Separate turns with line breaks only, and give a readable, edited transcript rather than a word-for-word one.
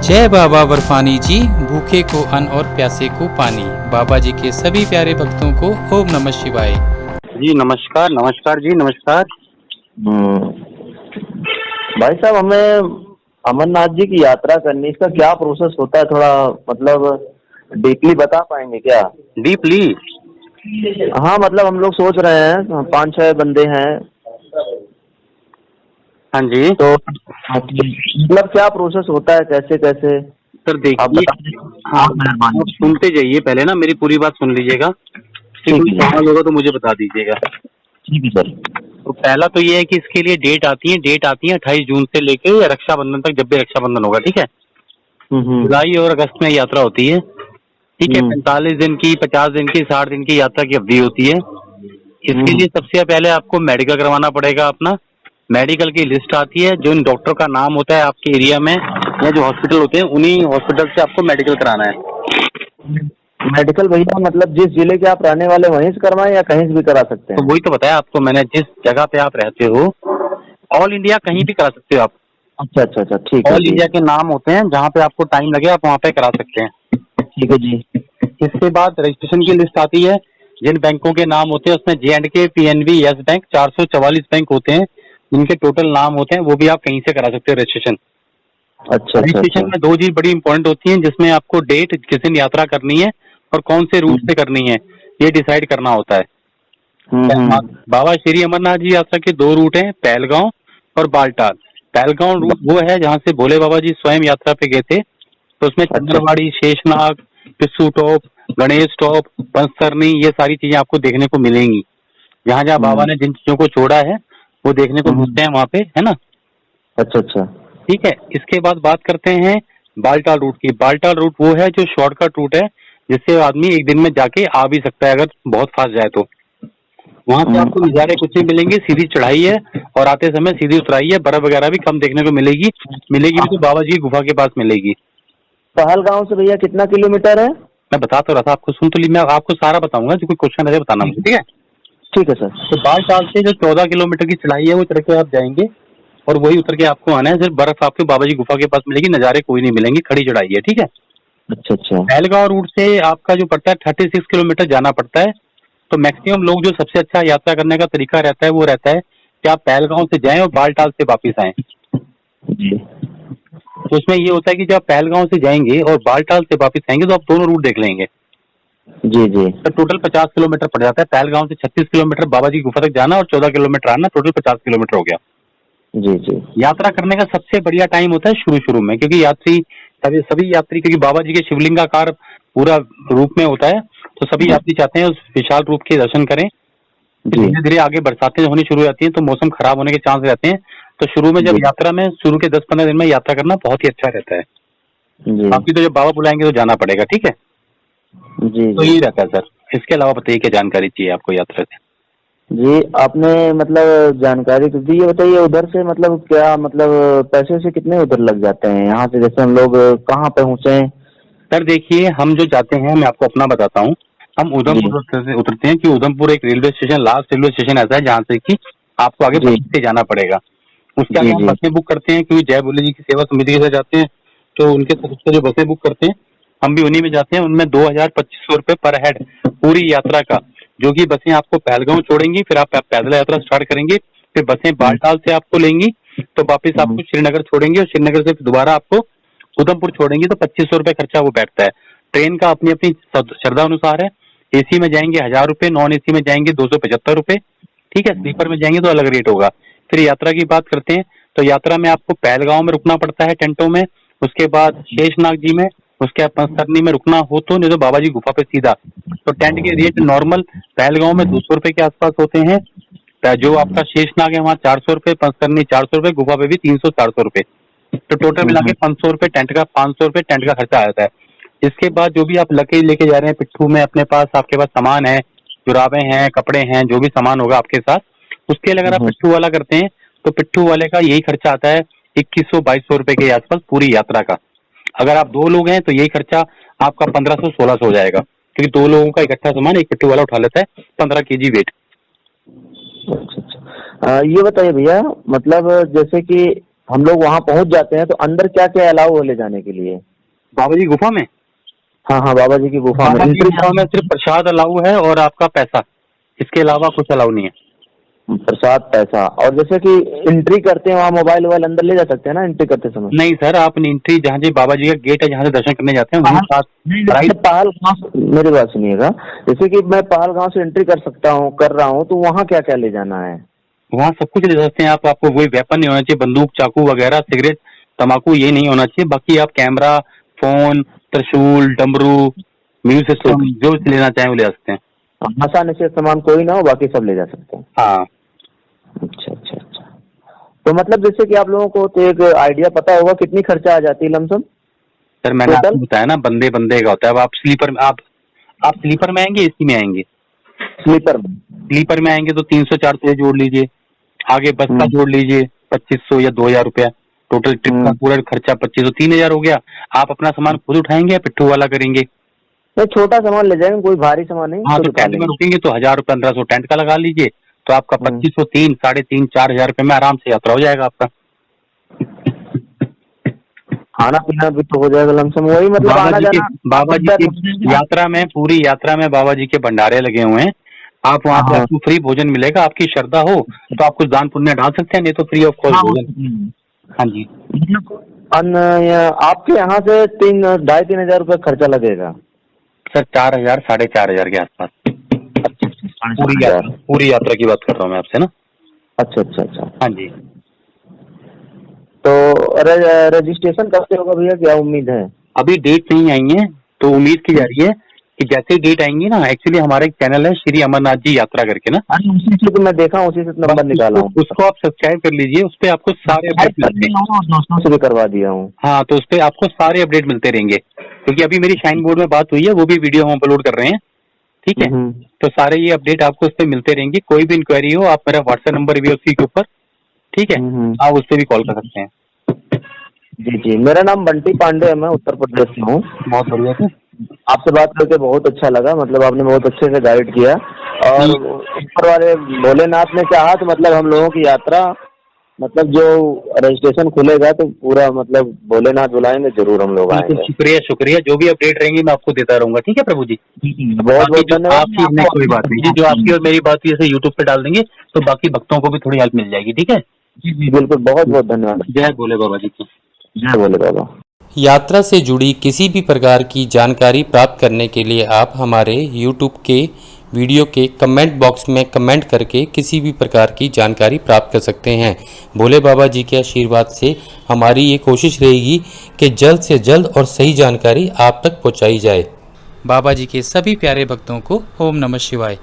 जय बाबा बर्फानी जी, भूखे को अन्न और प्यासे को पानी। बाबा जी के सभी प्यारे भक्तों को ओम नमः शिवाय।
जी नमस्कार, नमस्कार जी, नमस्कार।
हम्म। भाई साहब, हमें अमरनाथ जी की यात्रा करनी, इसका क्या प्रोसेस होता है, थोड़ा मतलब डीपली बता पाएंगे क्या?
डीपली?
हाँ, मतलब हम लोग सोच रहे हैं, 5-6 बंदे हैं।
हाँ जी।
तो मतलब क्या प्रोसेस होता है, कैसे कैसे
सर
आप
देखिए,
बता
हाँ,
दें।
आप सुनते जाइए, पहले ना मेरी पूरी बात सुन लीजिएगा। फिर
ठीक
कोई
है,
सवाल होगा तो मुझे बता दीजिएगा।
ठीक है सर।
तो पहला तो ये है कि इसके लिए डेट आती है 28 जून से लेके रक्षाबंधन तक, जब भी रक्षाबंधन होगा, ठीक है।
हम्म।
जुलाई और अगस्त में यात्रा होती है, ठीक है। 45 दिन की, 50 दिन की, 60 दिन की यात्रा की अवधि होती है। इसके लिए सबसे पहले आपको मेडिकल करवाना पड़ेगा अपना। मेडिकल की लिस्ट आती है, जो इन डॉक्टर का नाम होता है आपके एरिया में या जो हॉस्पिटल होते हैं, उन्हीं हॉस्पिटल से आपको मेडिकल कराना है।
मेडिकल भैया, मतलब जिस जिले के आप रहने वाले वहीं से करवाएं या कहीं से भी करा सकते
तो
हैं?
वही तो बताया आपको मैंने, जिस जगह पे आप रहते हो, ऑल इंडिया कहीं भी करा सकते हो आप।
अच्छा अच्छा अच्छा, ठीक है
ऑल
जी।
इंडिया के नाम होते हैं, जहाँ पे आपको टाइम लगे आप वहाँ पे करा सकते हैं।
ठीक है जी।
इसके बाद रजिस्ट्रेशन की लिस्ट आती है। जिन बैंकों के नाम होते हैं उसमें J&K, PNB, yes bank, 444 bank होते हैं जिनके टोटल नाम होते हैं, वो भी आप कहीं से करा सकते हो रजिस्ट्रेशन।
अच्छा अच्छा
रजिस्ट्रेशन
अच्छा।
में दो चीज बड़ी इंपॉर्टेंट होती हैं, जिसमें आपको डेट, किस दिन यात्रा करनी है और कौन से रूट से करनी है, ये डिसाइड करना होता है।
हम्म।
बाबा श्री अमरनाथ जी यात्रा के दो रूट हैं, पहलगांव और बालटाल। पहलगांव रूट वो है जहाँ से भोले बाबा जी स्वयं यात्रा पे गए थे। तो उसमें
अच्छा।
चंद्रवाड़ी, शेषनाग, पिस्सू टॉप, गणेश टॉप, पंचतरनी, ये सारी चीजें आपको देखने को मिलेंगी। जहाँ जहाँ बाबा ने जिन चीजों को छोड़ा है वो देखने को मिलते हैं वहाँ पे, है ना।
अच्छा अच्छा।
ठीक है। इसके बाद बात करते हैं बालटाल रूट की। बालटाल रूट वो है जो शॉर्टकट रूट है, जिससे आदमी एक दिन में जाके आ भी सकता है अगर बहुत फास्ट जाए तो। वहां से आपको नज़ारे कुछ नहीं मिलेंगे, सीधी चढ़ाई है और आते समय सीधी उतराई है। बर्फ वगैरह भी कम देखने को मिलेगी, मिलेगी भी तो बाबा जी की गुफा के पास मिलेगी।
पहलगांव से भैया कितना किलोमीटर है?
मैं बता तो रहा था आपको, सुन तो ली, मैं आपको सारा बताऊंगा, जो कोई क्वेश्चन रहे बताना मुझे, ठीक है।
ठीक है सर।
तो बालटाल से जो 14 किलोमीटर की चढ़ाई है वो चढ़ के आप जाएंगे और वही उतर के आपको आना है। सिर्फ बर्फ आपके बाबा जी गुफा के पास मिलेगी, नज़ारे कोई नहीं मिलेंगे, खड़ी चढ़ाई है, ठीक है।
अच्छा अच्छा।
पहलगांव रूट से आपका जो पड़ता है 36 किलोमीटर जाना पड़ता है। तो मैक्सिमम लोग, जो सबसे अच्छा यात्रा करने का तरीका रहता है वो रहता है कि आप पहलगांव से जाएं और बालटाल से वापस आएं।
जी
तो उसमें ये होता है कि जब आप पहलगांव से जाएंगे और बालटाल से वापस आएंगे तो आप दोनों रूट देख लेंगे।
जी जी।
तो टोटल 50 किलोमीटर पड़ जाता है। पहलगांव से 36 किलोमीटर बाबा जी की गुफा तक जाना और 14 किलोमीटर आना, टोटल 50 किलोमीटर हो गया।
जी जी।
यात्रा करने का सबसे बढ़िया टाइम होता है शुरू शुरू में, क्योंकि सभी यात्री, क्योंकि बाबा जी के शिवलिंग का आकार पूरा रूप में होता है, तो सभी यात्री चाहते हैं उस विशाल रूप के दर्शन करें। धीरे धीरे आगे बरसातें होनी शुरू हो जाती हैं तो मौसम खराब होने के चांस रहते हैं। तो शुरू में जब यात्रा में, शुरू के 10-15 दिन में यात्रा करना बहुत ही अच्छा रहता है।
जी
बाकी तो जब बाबा बुलाएंगे तो जाना पड़ेगा, ठीक है।
जी
तो
जी।
यही रहता है सर। इसके अलावा बताइए क्या जानकारी चाहिए आपको यात्रा से।
जी, आपने मतलब जानकारी तो दी, ये बताइए उधर से मतलब क्या, मतलब पैसे से कितने उधर लग जाते हैं यहाँ से, जैसे हम लोग कहाँ पहुँचे?
सर देखिए, हम जो जाते हैं, मैं आपको अपना बताता हूँ। हम
जी
उधमपुर से उतरते हैं कि उधमपुर एक railway station, last railway station ऐसा है जहाँ से कि आपको आगे
जी
बस से जाना पड़ेगा। उसके आगे
जी
हम
जी।
बसें बुक करते हैं, क्योंकि जय भोले जी की सेवा समिति के साथ जाते हैं तो उनके तरफ से जो बसें बुक करते हैं हम भी उन्हीं में जाते हैं। उनमें 2,000-2,500 रुपये पर हेड पूरी यात्रा का, जो कि बसें आपको पहलगांव छोड़ेंगी, फिर आप पैदल यात्रा स्टार्ट करेंगे, फिर बसें बालटाल से आपको लेंगी तो वापस आपको श्रीनगर छोड़ेंगी और श्रीनगर से दोबारा आपको उधमपुर छोड़ेंगी। तो 2,500 रुपये खर्चा वो बैठता है। ट्रेन का अपनी अपनी श्रद्धा अनुसार है। एसी में जाएंगे 1,000 रुपये, नॉन एसी में जाएंगे 275 रुपये, ठीक है। स्लीपर में जाएंगे तो अलग रेट होगा। फिर यात्रा की बात करते हैं तो यात्रा में आपको पहलगांव में रुकना पड़ता है टेंटों में, उसके बाद शेषनाग जी में, उसके बाद पंचतरनी में रुकना हो तो, नहीं तो बाबा जी गुफा पे सीधा। तो टेंट के रेट नॉर्मल पहलगांव में 200 रुपये के आसपास होते हैं। जो आपका शेषनाग है वहाँ 400 रुपये, पंचतरनी 400 रुपये, गुफा पे भी 300-400 रुपये। तो टोटल मिला के 500 रुपये टेंट का, 500 रुपये टेंट का खर्चा आ जाता है। इसके बाद जो भी आप लकड़ी लेके जा रहे हैं पिट्ठू में, अपने पास आपके पास सामान है, जुराबे हैं, कपड़े हैं, जो भी सामान होगा आपके साथ, उसके लिए अगर आप पिट्ठू वाला करते हैं तो पिट्ठू वाले का यही खर्चा आता है 2,100-2,200 रुपये के आसपास पूरी यात्रा का। अगर आप दो लोग हैं तो यही खर्चा आपका 1,500-1,600 हो जाएगा, क्योंकि दो लोगों का इकट्ठा सामान एक पिट्ठू वाला उठा लेता है, 15 kg वेट।
अच्छा अच्छा। ये बताइए भैया, मतलब जैसे कि हम लोग वहाँ पहुँच जाते हैं तो अंदर क्या क्या अलाउ है ले जाने के लिए?
बाबा जी गुफा में,
हाँ हाँ, बाबा जी की गुफा में
बाबा जी
एंट्री
गुफा में सिर्फ प्रसाद अलाउ है और आपका पैसा, इसके अलावा कुछ अलाउ नहीं है।
प्रसाद पैसा। और जैसे कि एंट्री करते हैं वहाँ मोबाइल वोबाइल अंदर ले जा सकते हैं ना एंट्री करते समय?
नहीं सर, आप एंट्री जहाँ जी बाबा जी का गेट है जहाँ से दर्शन करने जाते हैं वहीं पास
जैसे पहलगांव से, मेरी बात सुनिएगा, जैसे कि मैं पहलगांव से एंट्री कर रहा हूँ तो वहाँ क्या क्या ले जाना है?
वहाँ सब कुछ ले सकते हैं आप। आपको कोई वेपन नहीं होना चाहिए, बंदूक चाकू वगैरह सिगरेट तम्बाकू ये नहीं होना चाहिए। बाकी आप कैमरा, फोन, त्रिशूल, डमरू, म्यूजिक सिस्टम जो लेना चाहें वो ले सकते हैं।
नशा नशे सामान कोई ना हो, बाकी सब ले जा सकते हैं।
हाँ।
अच्छा अच्छा अच्छा। तो मतलब जैसे कि आप लोगों को तो एक आइडिया पता होगा कितनी खर्चा आ जाती है लमसम?
सर मैंने
टोटल?
आपको बताया ना, बंदे बंदे का होता है। अब आप स्लीपर में आप स्लीपर में आएंगे, एसी में आएंगे?
स्लीपर में।
स्लीपर में आएंगे तो 300-400 जोड़ लीजिए, आगे बस का जोड़ लीजिए 2500 या 2000 रुपया, टोटल ट्रिप का पूरा खर्चा 2500 3000 हो गया। आप अपना सामान खुद उठाएंगे या पिट्ठू वाला करेंगे?
नहीं, छोटा सामान ले जाएंगे, कोई भारी सामान नहीं।
हाँ,
खुद
तो
उठा
टेंट में
लेंगे।
रुकेंगे तो 1000 रुपये 1500 टेंट का लगा लीजिए, तो आपका 2500 3 3.5 4,000 रुपये में आराम से यात्रा हो जाएगा आपका।
खाना पीना भी तो हो जाएगा लमसम, वही मतलब आना जाना।
बाबा जी की यात्रा में, पूरी यात्रा में बाबा जी के भंडारे लगे हुए हैं। आप वहाँ पे आपको फ्री भोजन मिलेगा। आपकी श्रद्धा हो तो आप कुछ दान पुण्य डाल सकते हैं, नहीं तो फ्री ऑफ कॉस्ट भोजन। हाँ जी।
अन्न आपके यहाँ से 2,500-3,000 रुपये खर्चा लगेगा
सर 4,000 4,500 के आसपास पूरी यात्रा की बात कर रहा हूँ मैं आपसे ना।
अच्छा अच्छा अच्छा।
हाँ जी।
तो रजिस्ट्रेशन कब से होगा भैया, क्या उम्मीद है?
अभी डेट नहीं आई है, तो उम्मीद की जा रही है कि जैसे डेट आएंगी ना, एक्चुअली हमारा एक चैनल है श्री अमरनाथ जी यात्रा करके ना।
अरे उसी से तो मैं देखा हूँ, उसी से नंबर निकाला हूँ।
उसको आप सब्सक्राइब कर लीजिए, उस पर आपको सारे अपडेट मिलते हैं।
दोस्तों से भी करवा दिया हूँ।
हाँ, तो उस पर आपको सारे अपडेट मिलते रहेंगे, क्योंकि अभी मेरी शाइन बोर्ड में बात हुई है, वो भी वीडियो हम अपलोड कर रहे हैं। ठीक है, तो सारे ये अपडेट आपको उस पर मिलते रहेंगे। कोई भी इंक्वायरी हो, आप मेरा व्हाट्सएप नंबर भी है उसी के ऊपर, ठीक है, आप उससे भी कॉल कर सकते हैं।
जी जी, मेरा नाम बंटी पांडे है, मैं उत्तर प्रदेश से हूँ।
बहुत बढ़िया सर,
आपसे बात करके बहुत अच्छा लगा, मतलब आपने बहुत अच्छे से गाइड किया। और ऊपर वाले भोलेनाथ ने चाहा तो मतलब हम लोगों की यात्रा, मतलब जो रजिस्ट्रेशन खुलेगा तो पूरा मतलब भोलेनाथ बुलाएंगे, जरूर हम लोग आएंगे।
शुक्रिया शुक्रिया। जो भी अपडेट रहेंगी मैं आपको देता रहूंगा। ठीक है प्रभु जी,
बहुत बहुत धन्यवाद।
आपकी नहीं कोई बात नहीं, जो आपकी और मेरी बात जैसे यूट्यूब पे डाल देंगे तो बाकी भक्तों को भी थोड़ी हेल्प मिल जाएगी। ठीक है
जी जी बिल्कुल, बहुत बहुत धन्यवाद।
जय भोले बाबा जी की।
जय भोले बाबा।
यात्रा से जुड़ी किसी भी प्रकार की जानकारी प्राप्त करने के लिए आप हमारे YouTube के वीडियो के कमेंट बॉक्स में कमेंट करके किसी भी प्रकार की जानकारी प्राप्त कर सकते हैं। भोले बाबा जी के आशीर्वाद से हमारी ये कोशिश रहेगी कि जल्द से जल्द और सही जानकारी आप तक पहुंचाई जाए। बाबा जी के सभी प्यारे भक्तों को ओम नमः शिवाय।